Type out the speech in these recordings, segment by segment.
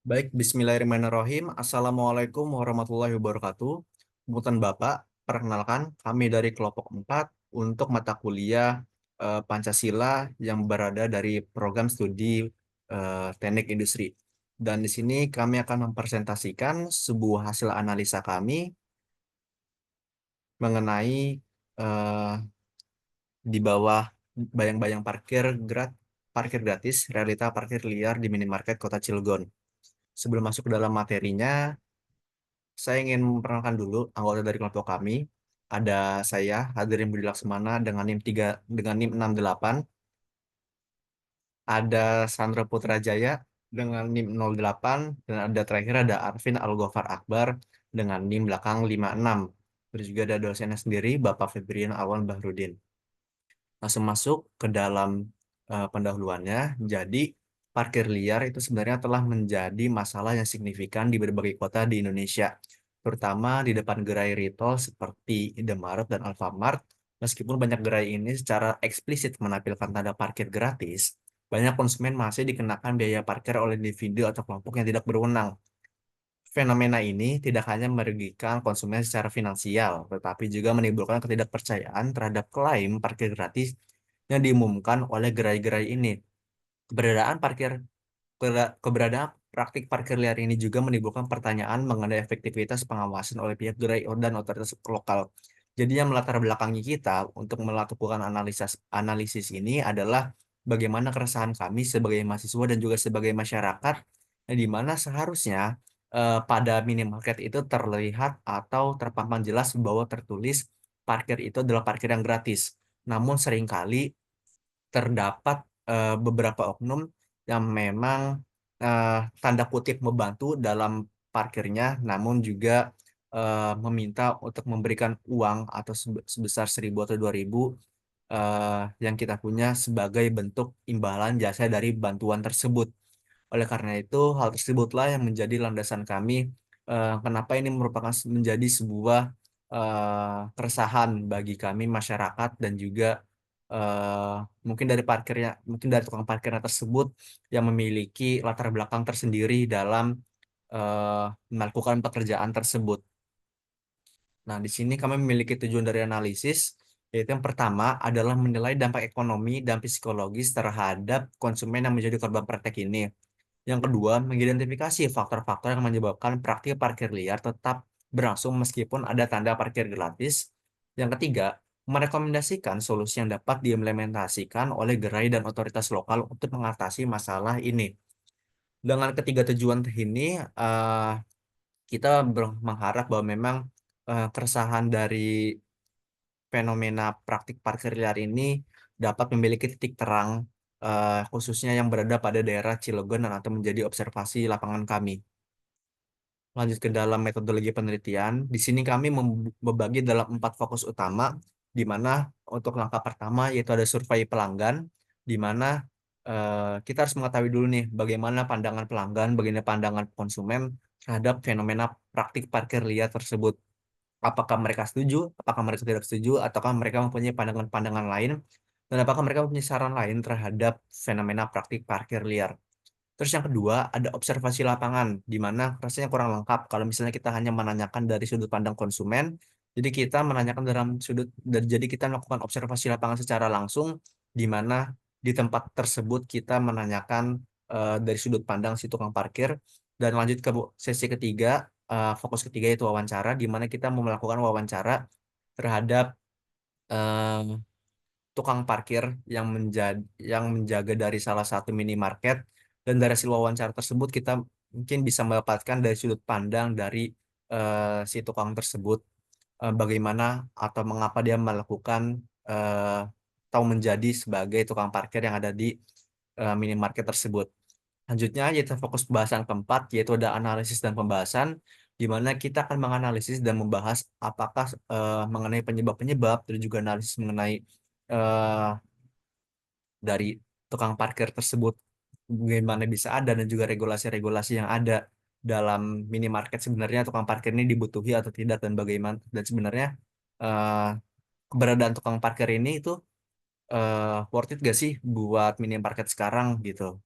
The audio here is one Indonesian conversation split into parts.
Baik, Bismillahirrahmanirrahim. Assalamualaikum warahmatullahi wabarakatuh. Punten Bapak, perkenalkan kami dari kelompok 4 untuk mata kuliah Pancasila yang berada dari program studi Teknik Industri. Dan di sini kami akan mempresentasikan sebuah hasil analisa kami mengenai eh, di bawah bayang-bayang parkir gratis, realita parkir liar di minimarket Kota Cilegon. Sebelum masuk ke dalam materinya, saya ingin memperkenalkan dulu anggota dari kelompok kami. Ada saya, Hadirin Budi Laksmana dengan NIM 3 dengan NIM 68. Ada Sandra Putrajaya dengan NIM 08 dan ada terakhir ada Arvin Algofar Akbar dengan NIM belakang 56. Terus juga ada dosennya sendiri Bapak Febrian Awan Bahrudin. Langsung masuk ke dalam pendahuluannya. Jadi parkir liar itu sebenarnya telah menjadi masalah yang signifikan di berbagai kota di Indonesia, terutama di depan gerai retail seperti Indomaret dan Alfamart. Meskipun banyak gerai ini secara eksplisit menampilkan tanda parkir gratis, banyak konsumen masih dikenakan biaya parkir oleh individu atau kelompok yang tidak berwenang. Fenomena ini tidak hanya merugikan konsumen secara finansial, tetapi juga menimbulkan ketidakpercayaan terhadap klaim parkir gratis yang diumumkan oleh gerai-gerai ini. Keberadaan parkir Keberadaan praktik parkir liar ini juga menimbulkan pertanyaan mengenai efektivitas pengawasan oleh pihak gerai dan otoritas lokal. Jadi yang melatar belakangi kita untuk melakukan analisis ini adalah bagaimana keresahan kami sebagai mahasiswa dan juga sebagai masyarakat, di mana seharusnya pada minimarket itu terlihat atau terpampang jelas bahwa tertulis parkir itu adalah parkir yang gratis. Namun seringkali terdapat beberapa oknum yang memang eh, tanda kutip membantu dalam parkirnya, namun juga meminta untuk memberikan uang atau sebesar 1.000 atau 2.000 yang kita punya sebagai bentuk imbalan jasa dari bantuan tersebut. Oleh karena itu, hal tersebutlah yang menjadi landasan kami kenapa ini merupakan menjadi sebuah keresahan bagi kami masyarakat dan juga eh, mungkin dari tukang parkirnya tersebut yang memiliki latar belakang tersendiri dalam eh, melakukan pekerjaan tersebut. Nah, di sini kami memiliki tujuan dari analisis, yaitu yang pertama adalah menilai dampak ekonomi dan psikologis terhadap konsumen yang menjadi korban praktek ini. Yang kedua, mengidentifikasi faktor-faktor yang menyebabkan praktik parkir liar tetap berlangsung meskipun ada tanda parkir gratis. Yang ketiga, merekomendasikan solusi yang dapat diimplementasikan oleh gerai dan otoritas lokal untuk mengatasi masalah ini. Dengan ketiga tujuan ini, eh, kita mengharap bahwa memang keresahan dari fenomena praktik parkir liar ini dapat memiliki titik terang, khususnya yang berada pada daerah Cilegon dan atau menjadi observasi lapangan kami. Lanjut ke dalam metodologi penelitian, di sini kami membagi dalam 4 fokus utama, di mana untuk langkah pertama yaitu ada survei pelanggan, di mana kita harus mengetahui dulu nih bagaimana pandangan pelanggan, bagaimana pandangan konsumen terhadap fenomena praktik parkir liar tersebut. Apakah mereka setuju, apakah mereka tidak setuju, ataukah mereka mempunyai pandangan-pandangan lain, dan apakah mereka mempunyai saran lain terhadap fenomena praktik parkir liar. Terus yang kedua, ada observasi lapangan, di mana rasanya kurang lengkap kalau misalnya kita hanya menanyakan dari sudut pandang konsumen. Jadi kita menanyakan jadi kita melakukan observasi lapangan secara langsung, di mana di tempat tersebut kita menanyakan dari sudut pandang si tukang parkir. Dan lanjut ke sesi ketiga, fokus ketiga yaitu wawancara, di mana kita mau melakukan wawancara terhadap eh, tukang parkir yang menjaga dari salah satu minimarket, dan dari hasil wawancara tersebut kita mungkin bisa mendapatkan dari sudut pandang dari si tukang tersebut, bagaimana atau mengapa dia melakukan eh, atau menjadi sebagai tukang parkir yang ada di minimarket tersebut. Lanjutnya yaitu fokus pembahasan keempat, yaitu ada analisis dan pembahasan, di mana kita akan menganalisis dan membahas apakah mengenai penyebab-penyebab, dan juga analisis mengenai eh, dari tukang parkir tersebut, bagaimana bisa ada, dan juga regulasi-regulasi yang ada dalam minimarket, sebenarnya tukang parkir ini dibutuhi atau tidak, dan bagaimana, dan sebenarnya eh, keberadaan tukang parkir ini itu worth it gak sih buat minimarket sekarang gitu.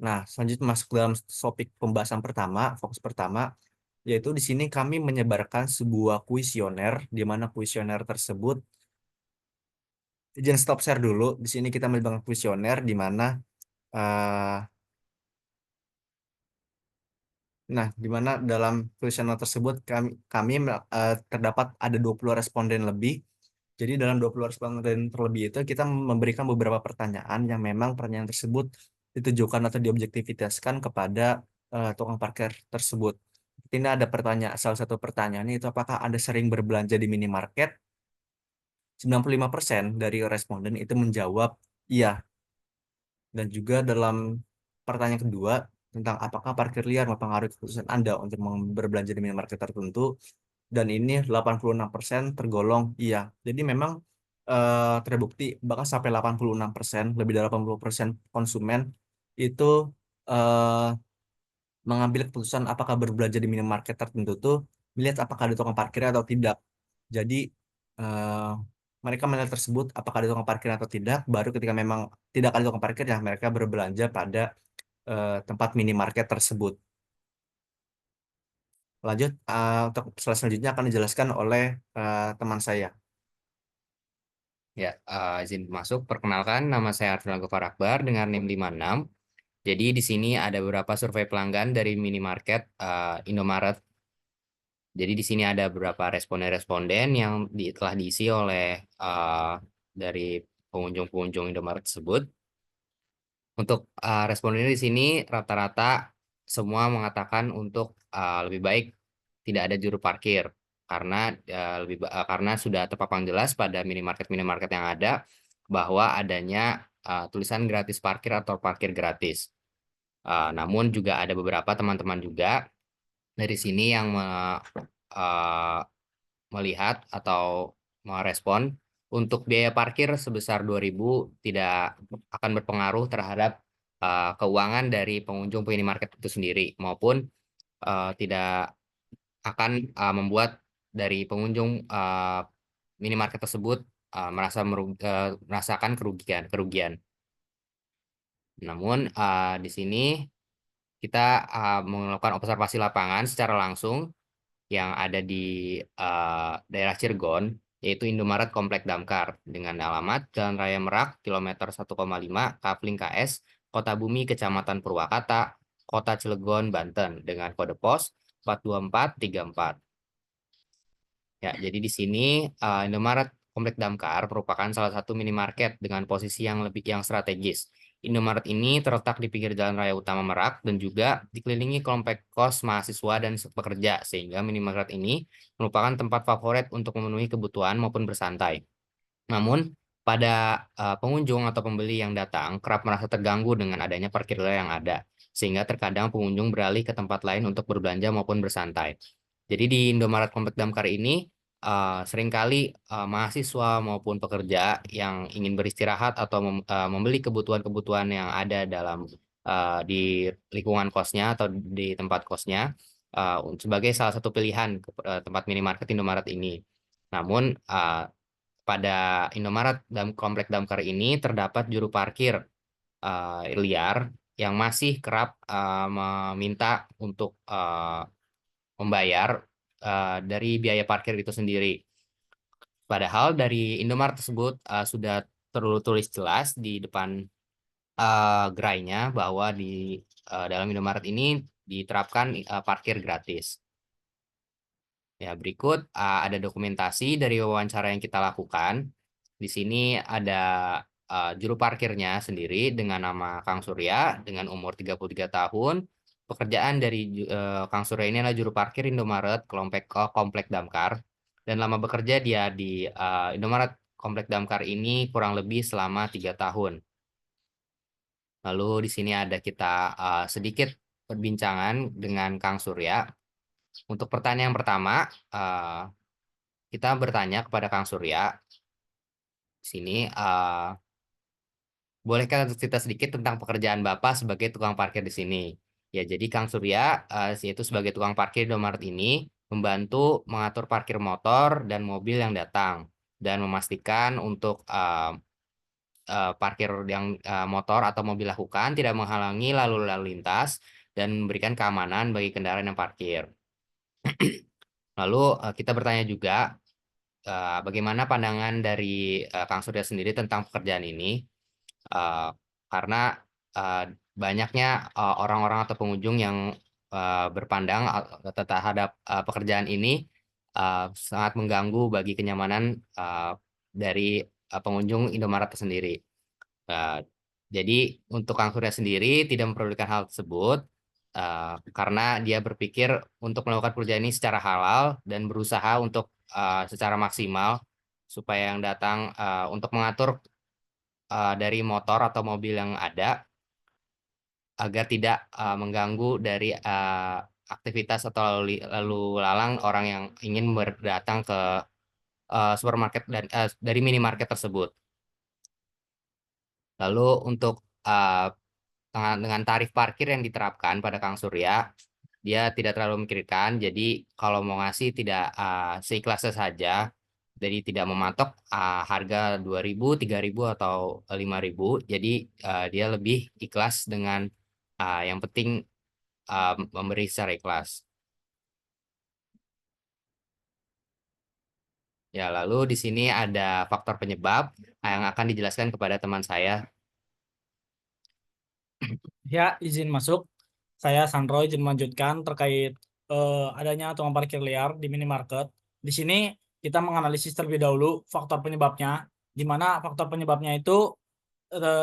Nah, selanjutnya masuk dalam topik pembahasan pertama, fokus pertama, yaitu di sini kami menyebarkan sebuah kuesioner, di mana kuesioner tersebut, jangan stop share dulu. Di sini kita menyebarkan kuesioner, di mana, eh, nah, di mana dalam kuesioner tersebut kami terdapat ada 20 responden lebih. Jadi dalam 20 responden terlebih itu kita memberikan beberapa pertanyaan yang memang pertanyaan tersebut ditujukan atau diobjektivitaskan kepada tukang parkir tersebut. Ini ada pertanyaan, salah satu pertanyaannya itu apakah Anda sering berbelanja di minimarket? 95% dari responden itu menjawab iya. Dan juga dalam pertanyaan kedua tentang apakah parkir liar mempengaruhi keputusan Anda untuk berbelanja di minimarket tertentu, dan ini 86% tergolong iya. Jadi memang terbukti bahkan sampai 86%, lebih dari 80% konsumen itu eh, mengambil keputusan apakah berbelanja di minimarket tertentu tuh melihat apakah ada tukang parkir atau tidak. Jadi eh, mereka melihat tersebut apakah ada tukang parkir atau tidak, baru ketika memang tidak ada tukang parkir ya mereka berbelanja pada tempat minimarket tersebut. Lanjut, untuk slide selanjutnya akan dijelaskan oleh teman saya. Ya, izin masuk. Perkenalkan, nama saya Arfan Gofar Akbar dengan NIM 56. Jadi di sini ada beberapa survei pelanggan dari minimarket Indomaret. Jadi di sini ada beberapa responden-responden yang telah diisi oleh dari pengunjung-pengunjung Indomaret tersebut. Untuk responden di sini rata-rata semua mengatakan untuk lebih baik tidak ada juru parkir karena karena sudah terpapang jelas pada minimarket-minimarket yang ada bahwa adanya tulisan gratis parkir atau parkir gratis. Namun juga ada beberapa teman-teman juga dari sini yang uh, melihat atau merespon untuk biaya parkir sebesar 2.000 tidak akan berpengaruh terhadap keuangan dari pengunjung minimarket itu sendiri maupun tidak akan membuat dari pengunjung minimarket tersebut merasakan kerugian. Namun di sini kita melakukan observasi lapangan secara langsung yang ada di daerah Cirebon, yaitu Indomaret Komplek Damkar dengan alamat Jalan Raya Merak, kilometer 1,5, Kafling KS, Kota Bumi, Kecamatan Purwakarta, Kota Cilegon, Banten dengan kode pos 42434. Ya, jadi di sini Indomaret Komplek Damkar merupakan salah satu minimarket dengan posisi yang strategis. Indomaret ini terletak di pinggir Jalan Raya Utama Merak dan juga dikelilingi komplek kos mahasiswa dan pekerja, sehingga minimarket ini merupakan tempat favorit untuk memenuhi kebutuhan maupun bersantai. Namun, pada pengunjung atau pembeli yang datang kerap merasa terganggu dengan adanya parkir liar yang ada, sehingga terkadang pengunjung beralih ke tempat lain untuk berbelanja maupun bersantai. Jadi di Indomaret Komplek Damkar ini seringkali mahasiswa maupun pekerja yang ingin beristirahat atau membeli kebutuhan-kebutuhan yang ada di lingkungan kosnya atau di tempat kosnya sebagai salah satu pilihan ke tempat minimarket Indomaret ini. Namun pada Indomaret dan Komplek Damkar ini terdapat juru parkir liar yang masih kerap meminta untuk membayar dari biaya parkir itu sendiri. Padahal dari Indomaret tersebut sudah tertulis jelas di depan gerainya bahwa di dalam Indomaret ini diterapkan parkir gratis. Ya, berikut ada dokumentasi dari wawancara yang kita lakukan. Di sini ada juru parkirnya sendiri dengan nama Kang Surya dengan umur 33 tahun. Pekerjaan dari Kang Surya ini adalah juru parkir Indomaret Komplek Damkar. Dan lama bekerja dia di Indomaret Komplek Damkar ini kurang lebih selama 3 tahun. Lalu di sini ada kita sedikit perbincangan dengan Kang Surya. Untuk pertanyaan pertama, eh, kita bertanya kepada Kang Surya di sini, bolehkah cerita sedikit tentang pekerjaan Bapak sebagai tukang parkir di sini? Ya, jadi Kang Surya, yaitu sebagai tukang parkir di Indomaret ini, membantu mengatur parkir motor dan mobil yang datang dan memastikan untuk parkir yang motor atau mobil lakukan tidak menghalangi lalu lintas dan memberikan keamanan bagi kendaraan yang parkir. Lalu kita bertanya juga bagaimana pandangan dari Kang Surya sendiri tentang pekerjaan ini. Eh, karena eh, banyaknya orang-orang atau pengunjung yang berpandang terhadap pekerjaan ini sangat mengganggu bagi kenyamanan dari pengunjung Indomaret itu sendiri. Eh, jadi untuk Kang Surya sendiri tidak memperdulikan hal tersebut karena dia berpikir untuk melakukan pekerjaan ini secara halal dan berusaha untuk secara maksimal supaya yang datang untuk mengatur dari motor atau mobil yang ada agar tidak mengganggu dari aktivitas atau lalu lalang orang yang ingin berdatang ke supermarket dan dari minimarket tersebut. Lalu untuk uh, dengan tarif parkir yang diterapkan pada Kang Surya, dia tidak terlalu memikirkan. Jadi kalau mau ngasih tidak seikhlasnya saja. Jadi tidak mematok harga 2.000, 3.000 atau 5.000. Jadi dia lebih ikhlas dengan yang penting memberi secara ikhlas. Ya, lalu di sini ada faktor penyebab yang akan dijelaskan kepada teman saya. Ya, izin masuk. Saya Sandro izin melanjutkan terkait adanya tukang parkir liar di minimarket. Di sini kita menganalisis terlebih dahulu faktor penyebabnya, di mana faktor penyebabnya itu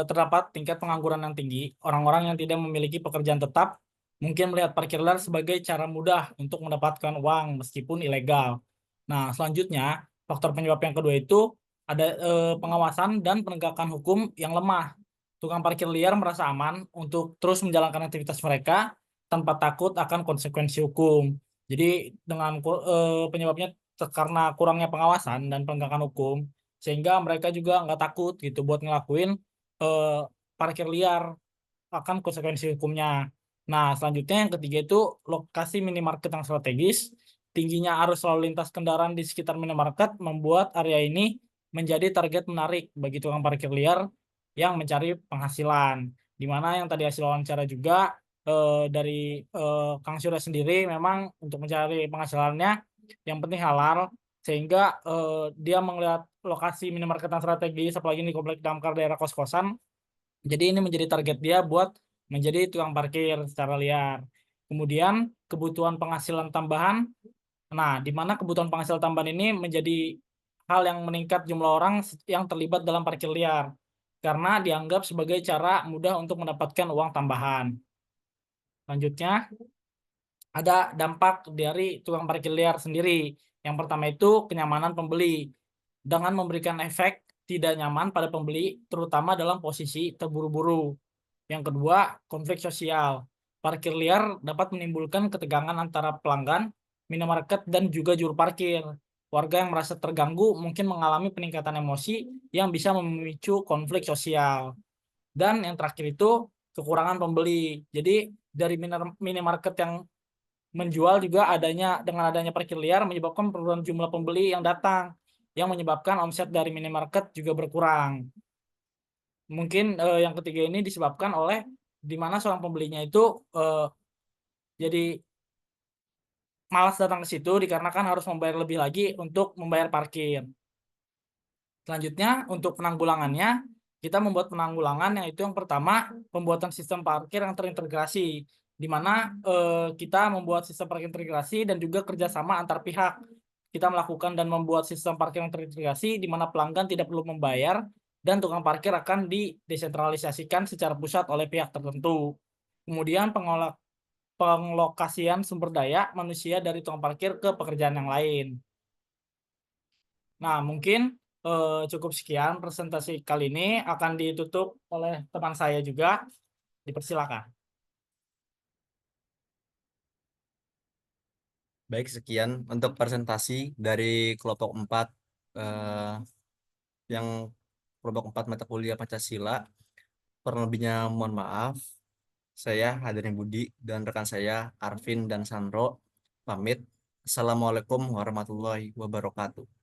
terdapat tingkat pengangguran yang tinggi. Orang-orang yang tidak memiliki pekerjaan tetap mungkin melihat parkir liar sebagai cara mudah untuk mendapatkan uang meskipun ilegal. Nah, selanjutnya faktor penyebab yang kedua itu ada pengawasan dan penegakan hukum yang lemah. Tukang parkir liar merasa aman untuk terus menjalankan aktivitas mereka tanpa takut akan konsekuensi hukum. Jadi dengan penyebabnya karena kurangnya pengawasan dan penegakan hukum, sehingga mereka juga nggak takut gitu buat ngelakuin eh, parkir liar akan konsekuensi hukumnya. Nah, selanjutnya yang ketiga itu lokasi minimarket yang strategis. Tingginya arus lalu lintas kendaraan di sekitar minimarket membuat area ini menjadi target menarik bagi tukang parkir liar yang mencari penghasilan. Di mana yang tadi hasil wawancara juga dari Kang Surya sendiri memang untuk mencari penghasilannya yang penting halal, sehingga dia melihat lokasi minimarket yang strategis apalagi di komplek damkar daerah kos-kosan, jadi ini menjadi target dia buat menjadi tukang parkir secara liar. Kemudian kebutuhan penghasilan tambahan. Nah, di mana kebutuhan penghasilan tambahan ini menjadi hal yang meningkat jumlah orang yang terlibat dalam parkir liar karena dianggap sebagai cara mudah untuk mendapatkan uang tambahan. Selanjutnya ada dampak dari tukang parkir liar sendiri. Yang pertama itu kenyamanan pembeli dengan memberikan efek tidak nyaman pada pembeli, terutama dalam posisi terburu-buru. Yang kedua, konflik sosial. Parkir liar dapat menimbulkan ketegangan antara pelanggan, minimarket, dan juga juru parkir. Warga yang merasa terganggu mungkin mengalami peningkatan emosi yang bisa memicu konflik sosial. Dan yang terakhir itu kekurangan pembeli. Jadi dari minimarket yang menjual juga dengan adanya parkir liar menyebabkan penurunan jumlah pembeli yang datang, yang menyebabkan omset dari minimarket juga berkurang. Mungkin yang ketiga ini disebabkan oleh di mana seorang pembelinya itu jadi malas datang ke situ dikarenakan harus membayar lebih lagi untuk membayar parkir. Selanjutnya untuk penanggulangannya, kita membuat penanggulangan yang itu yang pertama pembuatan sistem parkir yang terintegrasi, di mana kita membuat sistem parkir terintegrasi dan juga kerjasama antar pihak. Kita melakukan dan membuat sistem parkir yang terintegrasi di mana pelanggan tidak perlu membayar dan tukang parkir akan didesentralisasikan secara pusat oleh pihak tertentu. Kemudian penglokasian sumber daya manusia dari tukang parkir ke pekerjaan yang lain. Nah, mungkin cukup sekian presentasi kali ini akan ditutup oleh teman saya juga. Dipersilakan. Baik, sekian untuk presentasi dari kelompok 4 eh, yang kelompok 4 mata kuliah Pancasila. Kurang lebihnya mohon maaf. Saya Hadirin Budi dan rekan saya Arvin dan Sandro pamit. Assalamualaikum warahmatullahi wabarakatuh.